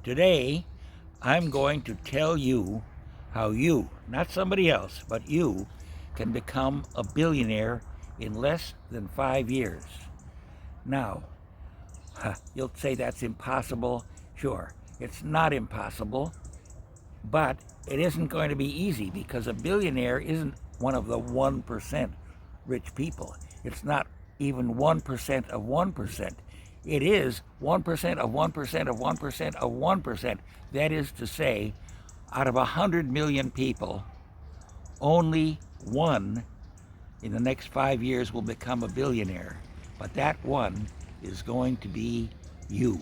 Today, I'm going to tell you how you, not somebody else, but you, can become a billionaire in less than 5 years. Now, you'll say that's impossible. Sure, it's not impossible, but it isn't going to be easy because a billionaire isn't one of the 1% rich people. It's not even 1% of 1%. It is 1% of 1% of 1% of 1%. That is to say, out of 100 million people, only one in the next 5 years will become a billionaire. But that one is going to be you.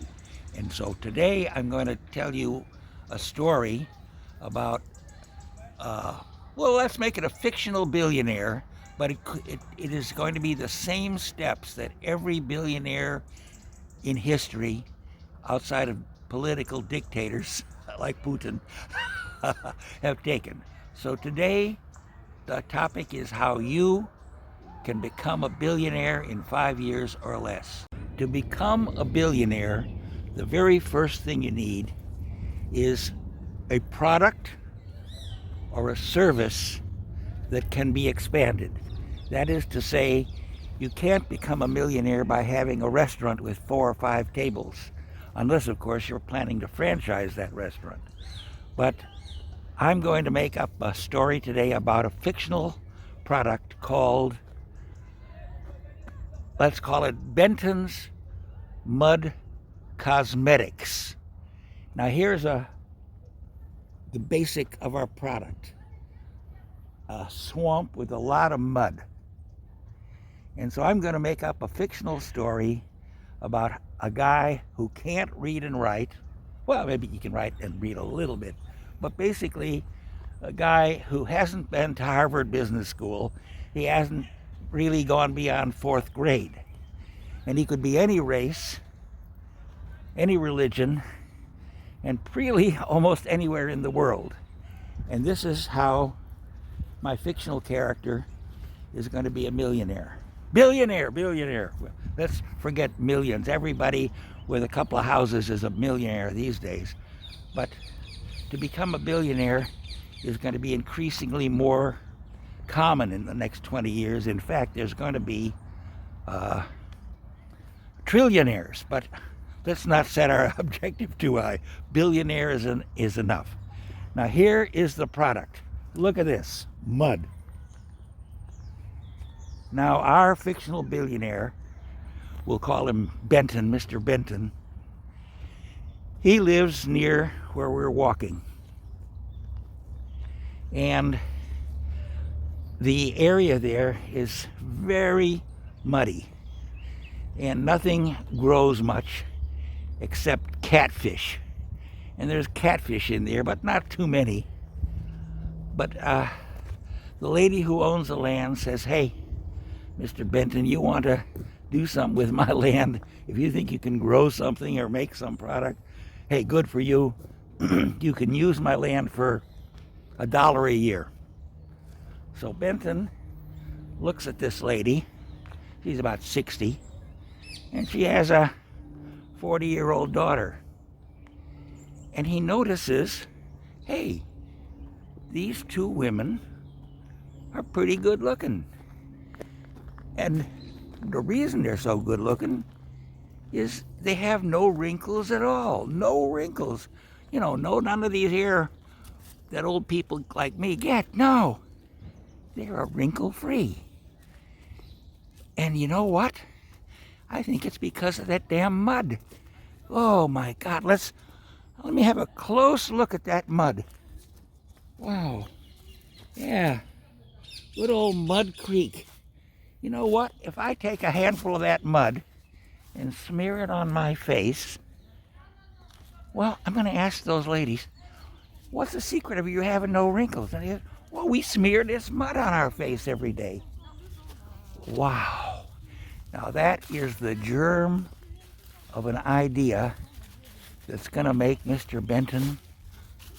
And so today I'm going to tell you a story about, well, let's make it a fictional billionaire, but it is going to be the same steps that every billionaire in history, outside of political dictators like Putin, have taken. So today, the topic is how you can become a billionaire in 5 years or less. To become a billionaire, the very first thing you need is a product or a service that can be expanded. That is to say, you can't become a millionaire by having a restaurant with 4 or 5 tables, unless, of course, you're planning to franchise that restaurant. But I'm going to make up a story today about a fictional product called, let's call it Benton's Mud Cosmetics. Now here's the basic of our product. A swamp with a lot of mud. And so I'm going to make up a fictional story about a guy who can't read and write. Well, maybe he can write and read a little bit, but basically a guy who hasn't been to Harvard Business School. He hasn't really gone beyond 4th grade. And he could be any race, any religion, and really almost anywhere in the world. And this is how my fictional character is going to be a millionaire. Billionaire. Let's forget millions. Everybody with a couple of houses is a millionaire these days. But to become a billionaire is going to be increasingly more common in the next 20 years. In fact, there's going to be trillionaires. But let's not set our objective too high. Billionaire is enough. Now here is the product. Look at this, mud. Now our fictional billionaire, we'll call him Benton, Mr. Benton. He lives near where we're walking. And the area there is very muddy. And nothing grows much except catfish. And there's catfish in there, but not too many. But the lady who owns the land says, hey, Mr. Benton, you want to do something with my land? If you think you can grow something or make some product, hey, good for you. You can use my land for $1 a year. So Benton looks at this lady. She's about 60, and she has a 40-year-old daughter. And he notices, hey, these 2 women are pretty good looking. And the reason they're so good looking is they have no wrinkles at all. No wrinkles. You know, none of these here that old people like me get. No. They're wrinkle free. And you know what? I think it's because of that damn mud. Oh my God, let me have a close look at that mud. Wow. Yeah. Good old Mud Creek. You know what? If I take a handful of that mud and smear it on my face, well, I'm going to ask those ladies, what's the secret of you having no wrinkles? And they go, well, we smear this mud on our face every day. Wow. Now that is the germ of an idea that's going to make Mr. Benton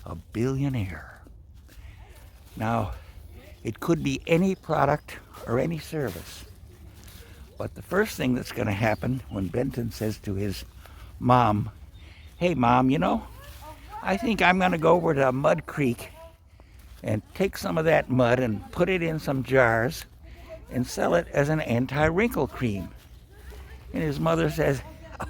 a billionaire. Now, it could be any product or any service. But the first thing that's going to happen when Benton says to his mom, hey, Mom, you know, I think I'm going to go over to Mud Creek and take some of that mud and put it in some jars and sell it as an anti-wrinkle cream. And his mother says,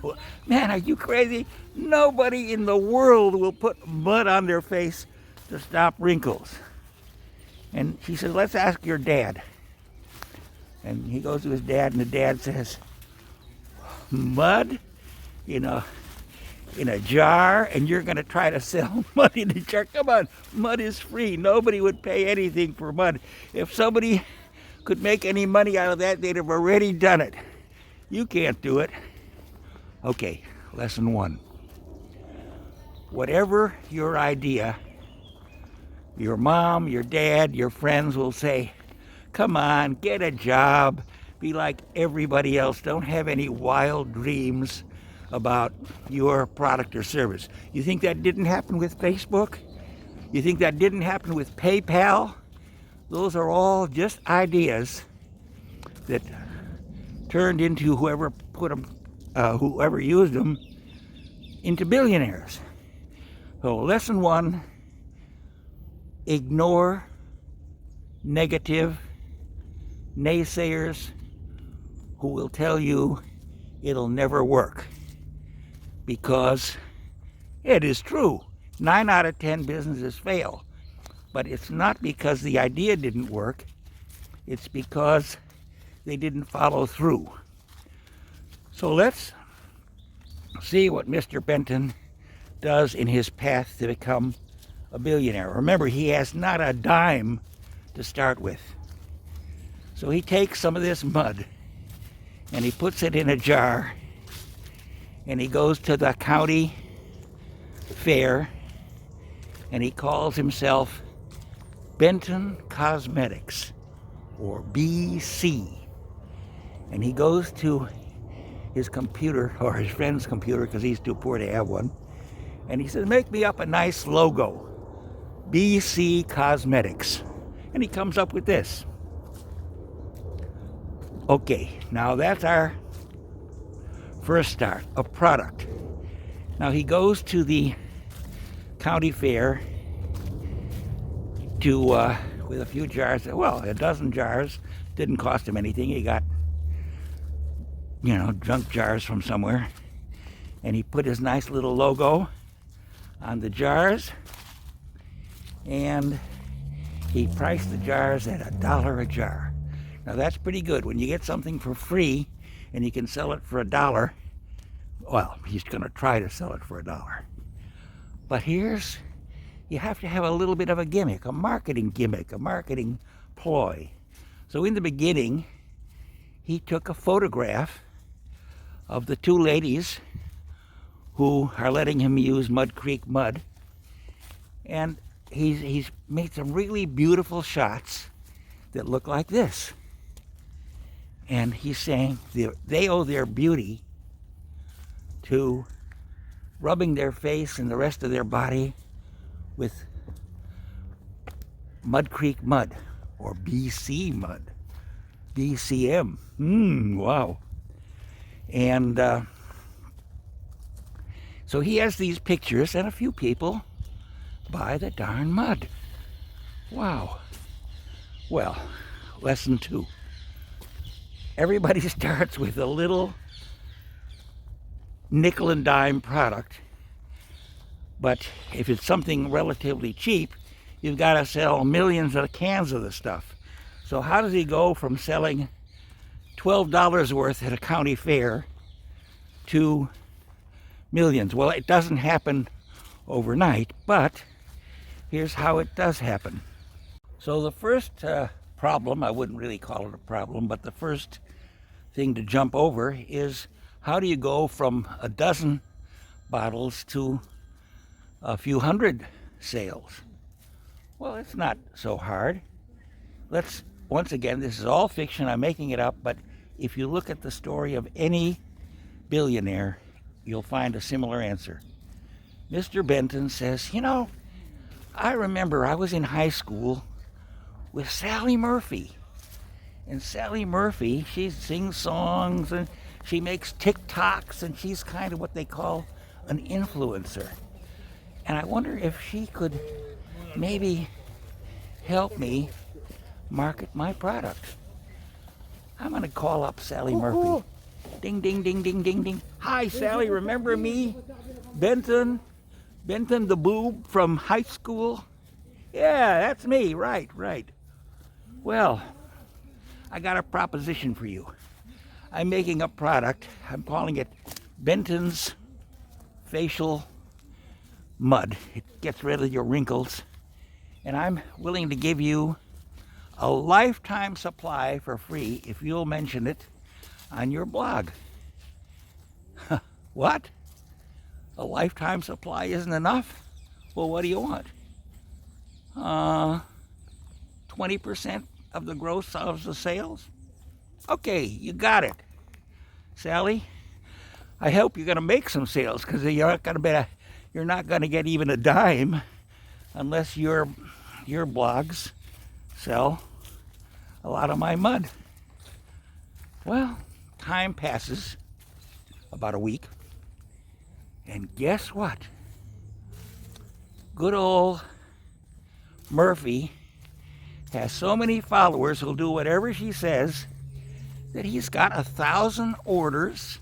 "Oh, man, are you crazy? Nobody in the world will put mud on their face to stop wrinkles." And she says, "Let's ask your dad." And he goes to his dad, and the dad says, "Mud in a jar, and you're going to try to sell mud in a jar? Come on, mud is free. Nobody would pay anything for mud. If somebody could make any money out of that, they'd have already done it. You can't do it." Okay, lesson 1. Whatever your idea, your mom, your dad, your friends will say, "Come on, get a job. Be like everybody else. Don't have any wild dreams about your product or service." You think that didn't happen with Facebook? You think that didn't happen with PayPal? Those are all just ideas that turned into whoever used them into billionaires. So lesson 1, ignore negative naysayers who will tell you it'll never work. Because it is true. 9 out of 10 businesses fail. But it's not because the idea didn't work. It's because they didn't follow through. So let's see what Mr. Benton does in his path to become a billionaire. Remember, he has not a dime to start with. So he takes some of this mud and he puts it in a jar, and he goes to the county fair and he calls himself Benton Cosmetics, or BC. And he goes to his computer, or his friend's computer, because he's too poor to have one, and he says, "Make me up a nice logo, BC Cosmetics." And he comes up with this. Okay, now that's our first start, a product. Now he goes to the county fair with a few jars, well, a dozen jars. Didn't cost him anything. He got, junk jars from somewhere. And he put his nice little logo on the jars. And he priced the jars at $1 a jar. Now that's pretty good. When you get something for free and you can sell it for $1, well, he's going to try to sell it for $1. But you have to have a little bit of a gimmick, a marketing gimmick, a marketing ploy. So in the beginning, he took a photograph of the 2 ladies who are letting him use Mud Creek mud. And he's made some really beautiful shots that look like this. And he's saying they owe their beauty to rubbing their face and the rest of their body with Mud Creek mud, or BC mud, BCM. Wow. And so he has these pictures, and a few people buy the darn mud. Wow. Well, lesson 2. Everybody starts with a little nickel and dime product, but if it's something relatively cheap, you've got to sell millions of cans of the stuff. So how does he go from selling $12 worth at a county fair to millions? Well, it doesn't happen overnight, but here's how it does happen. So the first problem, I wouldn't really call it a problem, but the first thing to jump over is, how do you go from a dozen bottles to a few hundred sales? Well, it's not so hard. Once again, this is all fiction, I'm making it up, but if you look at the story of any billionaire, you'll find a similar answer. Mr. Benton says, I remember I was in high school with Sally Murphy. And Sally Murphy, she sings songs and she makes TikToks, and she's kind of what they call an influencer. And I wonder if she could maybe help me market my product. I'm going to call up Sally Murphy. Ding, ding, ding, ding, ding, ding. Hi, Sally, remember me? Benton the boob from high school? Yeah, that's me, right. Well, I got a proposition for you. I'm making a product. I'm calling it Benton's Facial Mud. It gets rid of your wrinkles. And I'm willing to give you a lifetime supply for free if you'll mention it on your blog. What? A lifetime supply isn't enough? Well, what do you want? 20% of the gross of the sales? Okay, you got it. Sally, I hope you're going to make some sales, because you're not going to get even a dime unless your blogs sell a lot of my mud. Well, time passes, about a week, and guess what? Good old Murphy has so many followers who'll do whatever she says that he's got 1,000 orders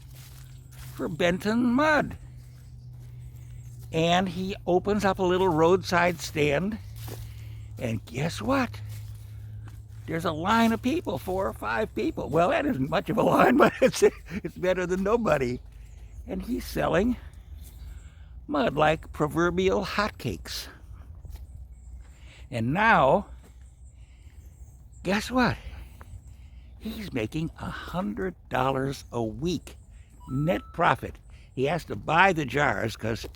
for Benton mud. And he opens up a little roadside stand, and guess what? There's a line of people, 4 or 5 people. Well, that isn't much of a line, but it's better than nobody. And he's selling mud like proverbial hotcakes. And now, guess what? He's making $100 a week net profit. He has to buy the jars, because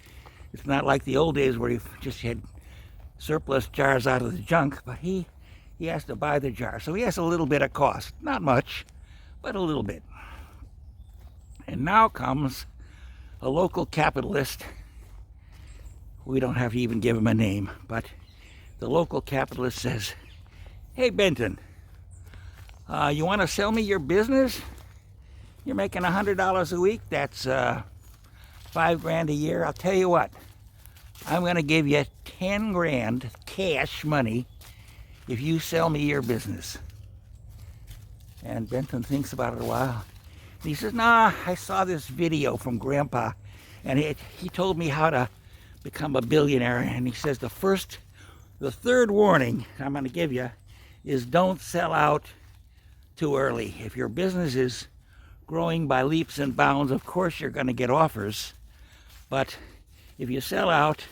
it's not like the old days where he just had surplus jars out of the junk, but he has to buy the jar. So he has a little bit of cost. Not much, but a little bit. And now comes a local capitalist. We don't have to even give him a name, but the local capitalist says, "Hey, Benton, you want to sell me your business? You're making $100 a week. That's $5,000 a year. I'll tell you what, I'm going to give you 10 grand cash money if you sell me your business." And Benton thinks about it a while. And he says, "Nah, I saw this video from Grandpa, and he told me how to become a billionaire." And he says the third warning I'm going to give you is don't sell out too early. If your business is growing by leaps and bounds, of course you're going to get offers. But if you sell out,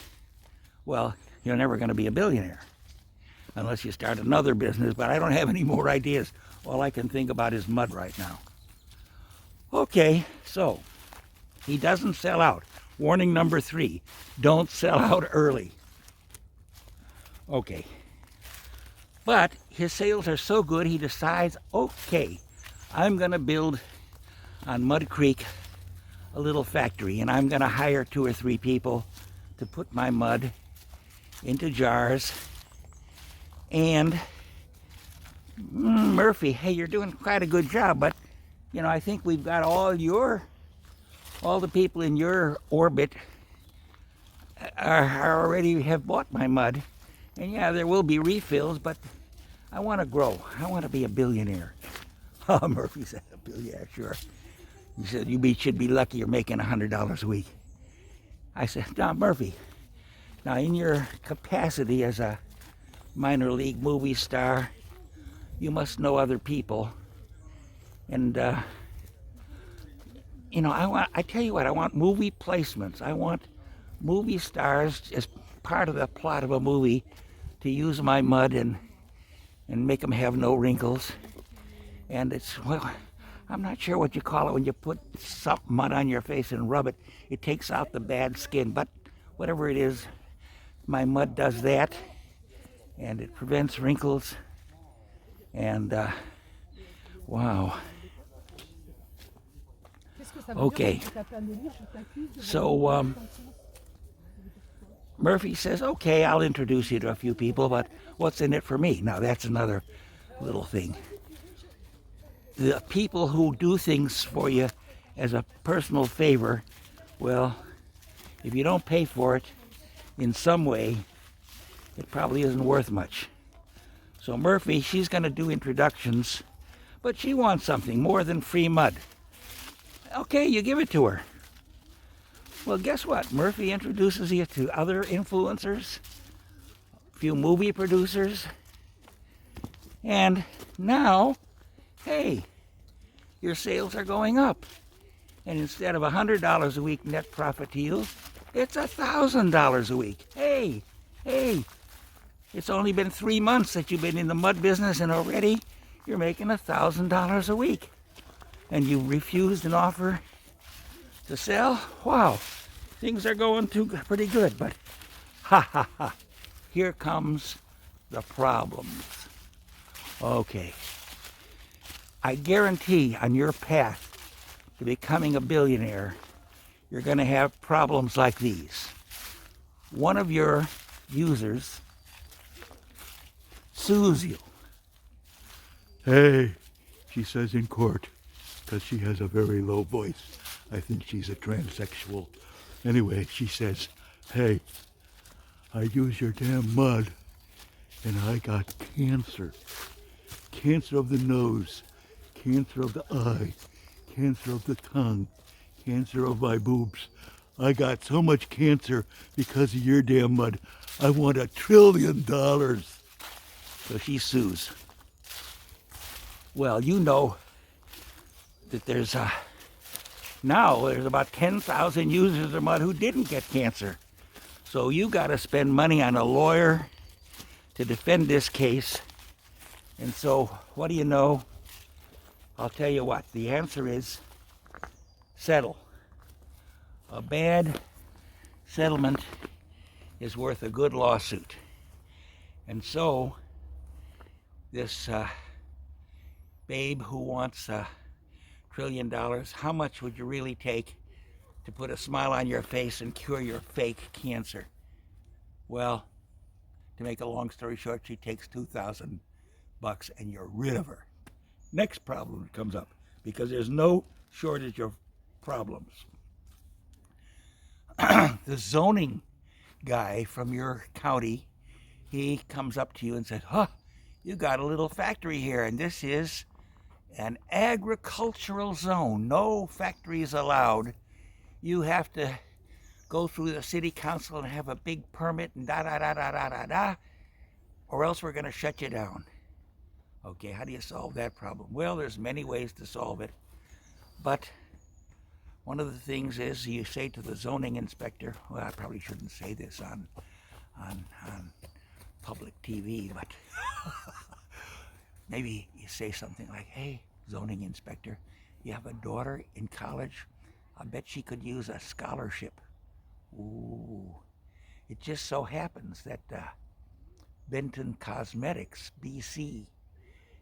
well, you're never going to be a billionaire unless you start another business. But I don't have any more ideas. All I can think about is mud right now. Okay, so he doesn't sell out. Warning number 3, don't sell out early. Okay. But his sales are so good, he decides, okay, I'm going to build on Mud Creek a little factory, and I'm going to hire 2 or 3 people to put my mud into jars. And Murphy, hey, you're doing quite a good job, but you know, I think we've got all the people in your orbit are already have bought my mud. And yeah, there will be refills, but I want to grow. I want to be a billionaire. Oh, Murphy said, a billionaire, sure. He said, you should be lucky you're making $100 a week. I said, "No, Murphy, now in your capacity as a minor league movie star, you must know other people. And, you know, I tell you what, I want movie placements. I want movie stars as part of the plot of a movie to use my mud and make them have no wrinkles. And it's, well, I'm not sure what you call it when you put some mud on your face and rub it. It takes out the bad skin, but whatever it is, my mud does that, and it prevents wrinkles. And wow. Okay. So Murphy says, okay, I'll introduce you to a few people, but what's in it for me? Now that's another little thing. The people who do things for you as a personal favor, well, if you don't pay for it, in some way, it probably isn't worth much. So Murphy, she's going to do introductions, but she wants something more than free mud. Okay, you give it to her. Well, guess what? Murphy introduces you to other influencers, a few movie producers, and now, hey, your sales are going up. And instead of $100 a week net profit to you, it's $1,000 a week. Hey, it's only been 3 months that you've been in the mud business, and already you're making $1,000 a week. And you refused an offer to sell? Wow, things are going pretty good, but here comes the problems. Okay, I guarantee on your path to becoming a billionaire, you're going to have problems like these. One of your users sues you. Hey, she says in court, because she has a very low voice. I think she's a transsexual. Anyway, she says, hey, I use your damn mud and I got cancer. Cancer of the nose, cancer of the eye, cancer of the tongue, cancer of my boobs. I got so much cancer because of your damn mud. I want $1 trillion. So she sues. Well, you know that there's about 10,000 users of mud who didn't get cancer. So you got to spend money on a lawyer to defend this case. And so, what do you know? I'll tell you what, the answer is settle. A bad settlement is worth a good lawsuit. And so, this babe who wants $1 trillion, how much would you really take to put a smile on your face and cure your fake cancer? Well, to make a long story short, she takes $2,000 and you're rid of her. Next problem comes up, because there's no shortage of problems. The zoning guy from your county, he comes up to you and says, you got a little factory here, and this is an agricultural zone. No factories allowed. You have to go through the city council and have a big permit and da, or else we're going to shut you down. Okay, how do you solve that problem? Well, there's many ways to solve it, but one of the things is you say to the zoning inspector, well, I probably shouldn't say this on public TV, but maybe you say something like, hey, zoning inspector, you have a daughter in college? I bet she could use a scholarship. Ooh, it just so happens that Benton Cosmetics, BC,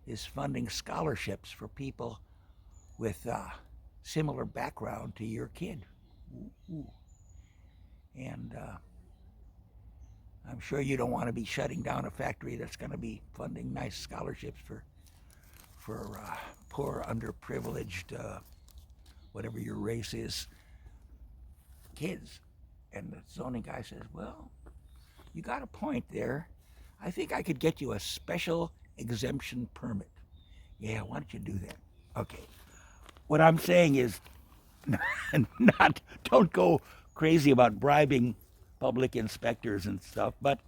is funding scholarships for people with similar background to your kid. Ooh. And I'm sure you don't want to be shutting down a factory that's going to be funding nice scholarships for poor, underprivileged, whatever your race is, kids. And the zoning guy says, well, you got a point there. I think I could get you a special exemption permit. Yeah, why don't you do that? Okay. What I'm saying is, don't go crazy about bribing public inspectors and stuff, but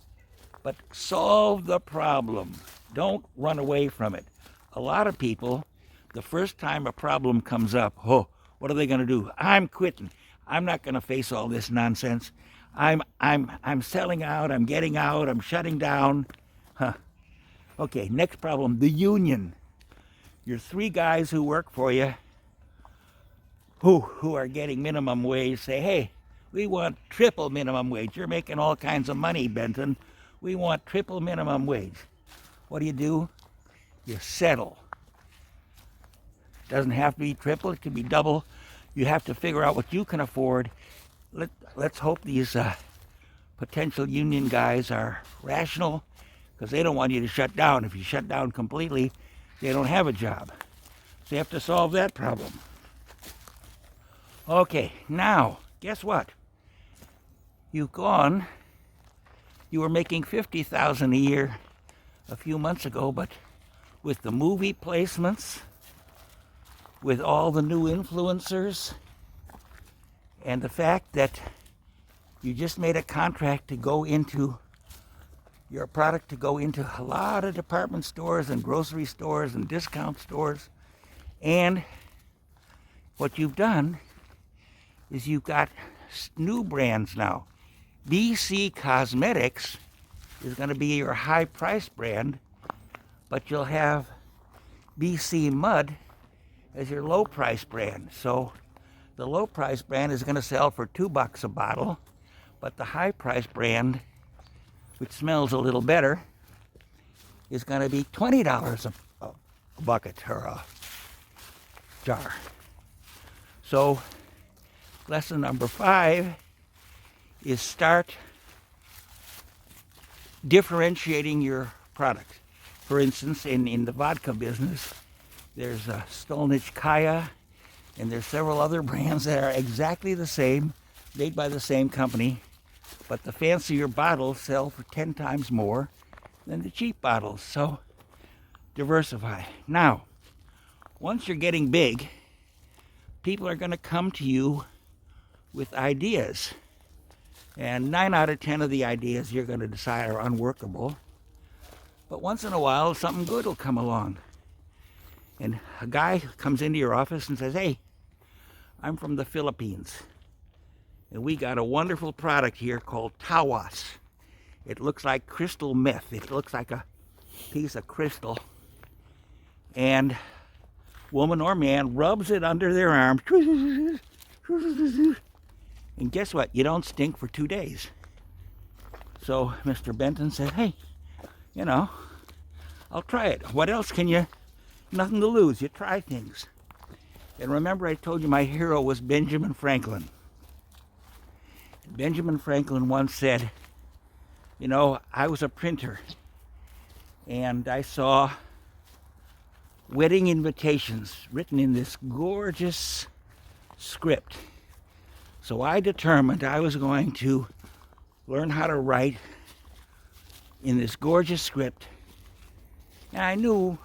solve the problem. Don't run away from it. A lot of people, the first time a problem comes up, what are they going to do? I'm quitting. I'm not going to face all this nonsense. I'm selling out. I'm getting out. I'm shutting down. Okay, next problem, the union. Your 3 guys who work for you, who are getting minimum wage, say, hey, we want triple minimum wage. You're making all kinds of money, Benton. We want triple minimum wage. What do? You settle. Doesn't have to be triple, it can be double. You have to figure out what you can afford. Let's hope these potential union guys are rational, because they don't want you to shut down. If you shut down completely, they don't have a job. So you have to solve that problem. Okay, now, guess what? You've gone You were making $50,000 a year a few months ago, but with the movie placements, with all the new influencers, and the fact that you just made a contract to go into your product to go into a lot of department stores and grocery stores and discount stores. And what you've done is you've got new brands now. BC Cosmetics is going to be your high price brand, but you'll have BC Mud as your low price brand. So the low price brand is going to sell for $2 a bottle, but the high price brand, which smells a little better, is going to be $20 a bucket or a jar. So lesson number 5 is start differentiating your product. For instance, in the vodka business, there's Stolnich Kaya, and there's several other brands that are exactly the same, made by the same company, but the fancier bottles sell for 10 times more than the cheap bottles. So diversify. Now, once you're getting big, people are going to come to you with ideas. And 9 out of 10 of the ideas you're going to decide are unworkable. But once in a while, something good will come along. And a guy comes into your office and says, hey, I'm from the Philippines. And we got a wonderful product here called tawas. It looks like crystal meth. It looks like a piece of crystal. And woman or man rubs it under their arm. And guess what? You don't stink for 2 days. So Mr. Benton said, hey, I'll try it. What else can you? Nothing to lose. You try things. And remember I told you my hero was Benjamin Franklin. Benjamin Franklin once said, I was a printer and I saw wedding invitations written in this gorgeous script. So I determined I was going to learn how to write in this gorgeous script. And I knew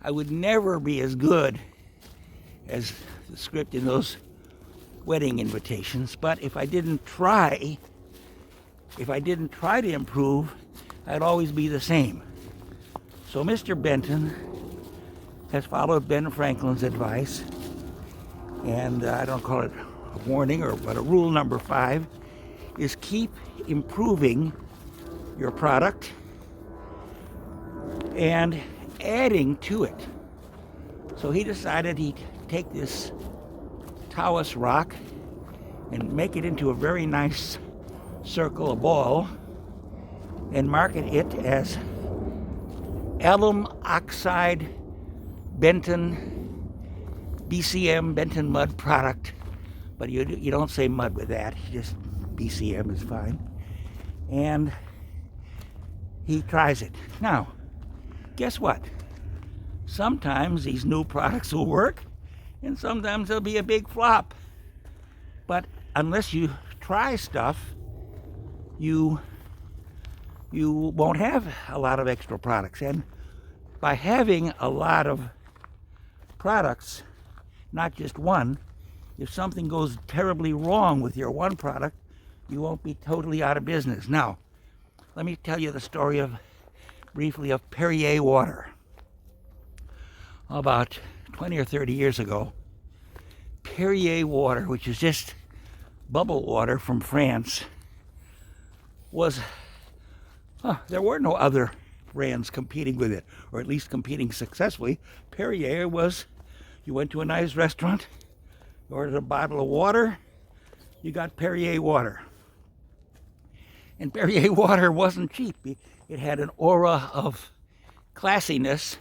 I would never be as good as the script in those wedding invitations, but if I didn't try to improve, I'd always be the same. So Mr. Benton has followed Ben Franklin's advice, and I don't call it a warning, but a rule number 5 is keep improving your product and adding to it. So he decided he'd take this Tawas rock and make it into a very nice circle, a ball, and market it as alum oxide Benton BCM Benton mud product. But you don't say mud with that, just BCM is fine. And he tries it. Now, guess what? Sometimes these new products will work, and sometimes they'll be a big flop. But unless you try stuff, you won't have a lot of extra products. And by having a lot of products, not just one, if something goes terribly wrong with your one product, you won't be totally out of business. Now, let me tell you the story briefly of Perrier water. About 20 or 30 years ago, Perrier water, which is just bubble water from France, there were no other brands competing with it, or at least competing successfully. Perrier was, you went to a nice restaurant, you ordered a bottle of water, you got Perrier water. And Perrier water wasn't cheap. It had an aura of classiness.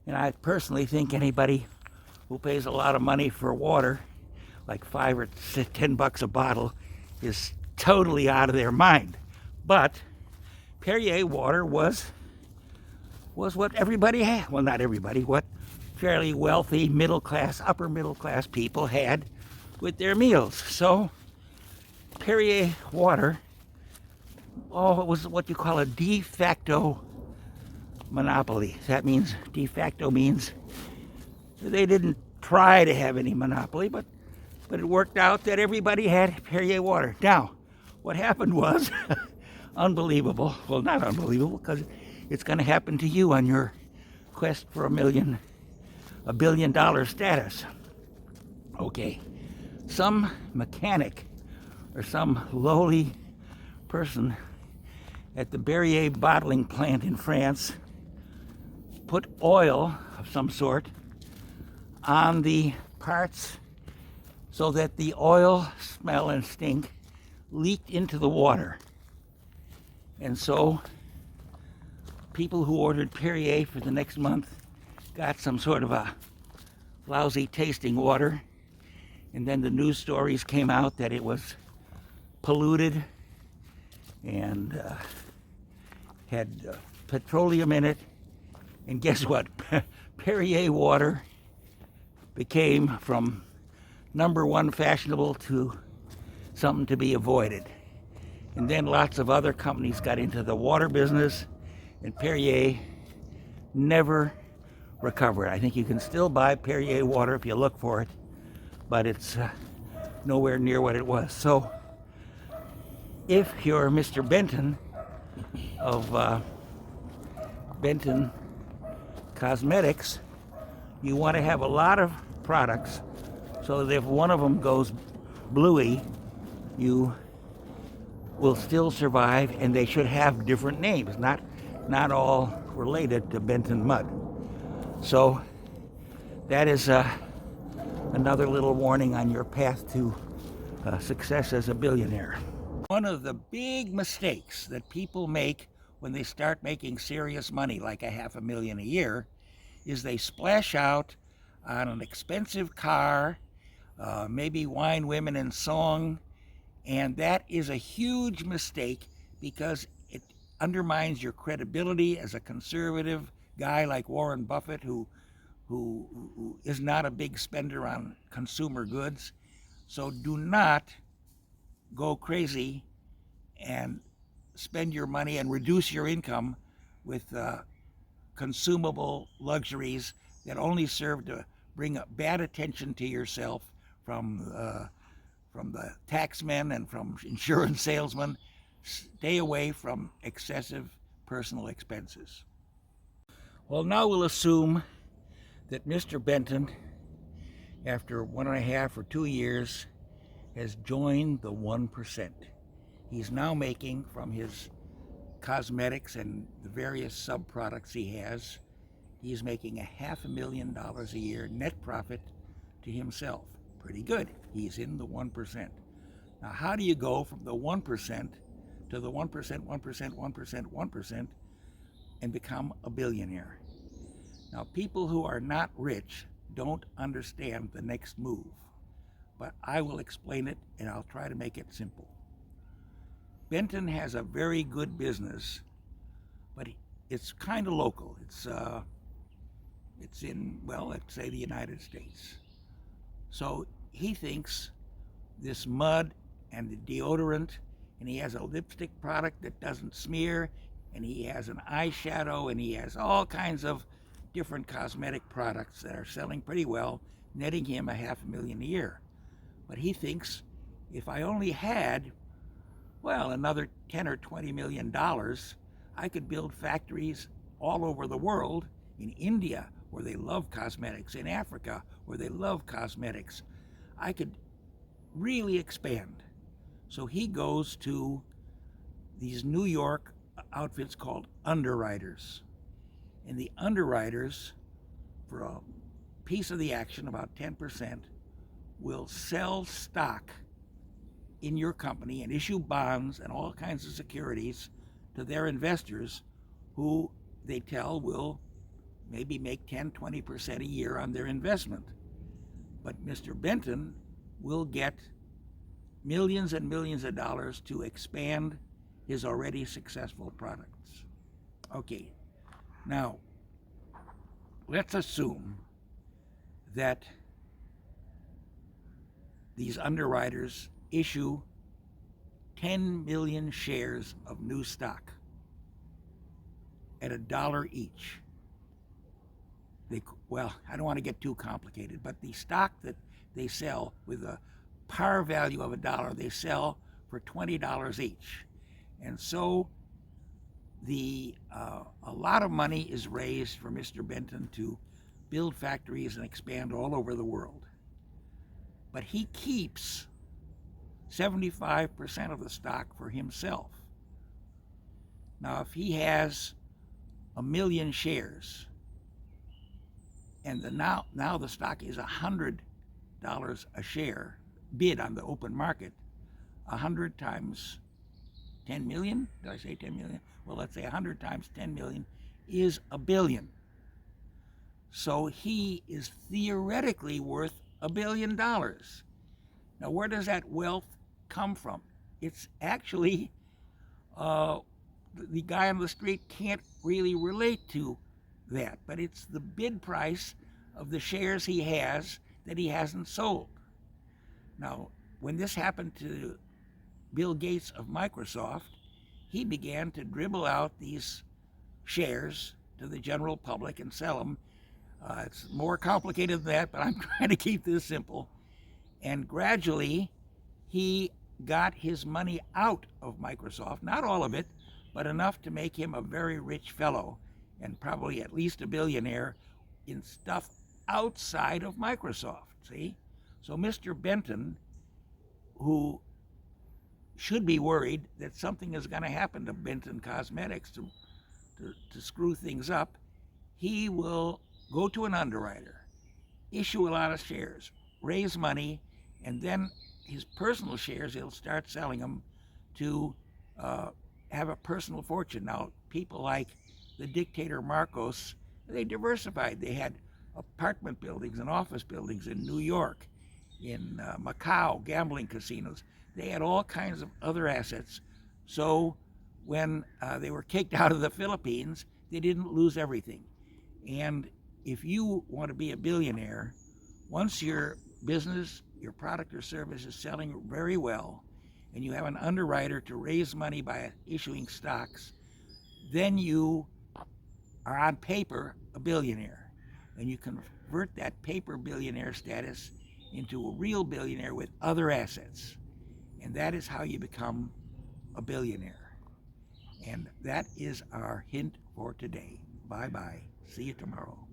And I personally think anybody who pays a lot of money for water, like $5 or $10 a bottle, is totally out of their mind. But Perrier water was what everybody had. Well, not everybody, what fairly wealthy, middle class, upper middle class people had with their meals. So Perrier water oh, it was what you call a de facto monopoly. That means, de facto means they didn't try to have any monopoly, but it worked out that everybody had Perrier water. Now, what happened was unbelievable. Well, not unbelievable, because it's going to happen to you on your quest for a billion dollar status. Okay, some mechanic or some lowly person at the Perrier bottling plant in France put oil of some sort on the parts so that the oil smell and stink leaked into the water. And so people who ordered Perrier for the next month got some sort of a lousy tasting water. And then the news stories came out that it was polluted and had petroleum in it. And guess what? Perrier water became from number one fashionable to something to be avoided. And then lots of other companies got into the water business, and Perrier never recovered. I think you can still buy Perrier water if you look for it, but it's nowhere near what it was. So if you're Mr. Benton of Benton Cosmetics, you want to have a lot of products so that if one of them goes bluey, you will still survive, and they should have different names, not all related to Benton Mud. So that is another little warning on your path to success as a billionaire. One of the big mistakes that people make when they start making serious money, like $500,000 a year, is they splash out on an expensive car, maybe wine, women, and song, and that is a huge mistake because it undermines your credibility as a conservative guy like Warren Buffett, who is not a big spender on consumer goods. So do not go crazy and spend your money and reduce your income with consumable luxuries that only serve to bring bad attention to yourself from the taxmen and from insurance salesmen. Stay away from excessive personal expenses. Well, now we'll assume that Mr. Benton, after 1.5 or 2 years, has joined the 1%. He's now making, from his cosmetics and the various sub-products he has, he's making $500,000 a year net profit to himself. Pretty good. He's in the 1%. Now, how do you go from the 1% to the 1%, 1%, 1%, 1% and become a billionaire? Now, people who are not rich don't understand the next move, but I will explain it, and I'll try to make it simple. Benton has a very good business, but it's kind of local. It's in, well, let's say the United States. So he thinks this mud and the deodorant, and he has a lipstick product that doesn't smear, and he has an eyeshadow, and he has all kinds of different cosmetic products that are selling pretty well, netting him $500,000 a year. But he thinks, if I only had, well, another $10 or $20 million, I could build factories all over the world, in India, where they love cosmetics, in Africa, where they love cosmetics. I could really expand. So he goes to these New York outfits called underwriters. And the underwriters, for a piece of the action, about 10%, will sell stock in your company and issue bonds and all kinds of securities to their investors, who they tell will maybe make 10, 20% a year on their investment. But Mr. Benton will get millions and millions of dollars to expand his already successful products. Okay, now let's assume that these underwriters issue 10 million shares of new stock at $1 each. Well, I don't want to get too complicated, but the stock that they sell with a par value of $1, they sell for $20 each. And so a lot of money is raised for Mr. Benton to build factories and expand all over the world. But he keeps 75% of the stock for himself. Now, if he has 1 million shares, and now the stock is $100 a share, bid on the open market, 100 times 10 million? Did I say 10 million? Well, let's say 100 times 10 million is $1 billion. So he is theoretically worth $1 billion. Now, where does that wealth come from? It's actually, the guy on the street can't really relate to that, but it's the bid price of the shares he has that he hasn't sold. Now, when this happened to Bill Gates of Microsoft, he began to dribble out these shares to the general public and sell them. It's more complicated than that, but I'm trying to keep this simple. And gradually, he got his money out of Microsoft, not all of it, but enough to make him a very rich fellow, and probably at least a billionaire in stuff outside of Microsoft, see? So Mr. Benton, who should be worried that something is going to happen to Benton Cosmetics to screw things up, he will go to an underwriter, issue a lot of shares, raise money, and then his personal shares, he'll start selling them to have a personal fortune. Now, people like the dictator Marcos, they diversified. They had apartment buildings and office buildings in New York, in Macau, gambling casinos. They had all kinds of other assets. So when they were kicked out of the Philippines, they didn't lose everything. And if you want to be a billionaire, once your business, your product or service is selling very well, and you have an underwriter to raise money by issuing stocks, then you are on paper a billionaire. And you convert that paper billionaire status into a real billionaire with other assets. And that is how you become a billionaire. And that is our hint for today. Bye-bye. See you tomorrow.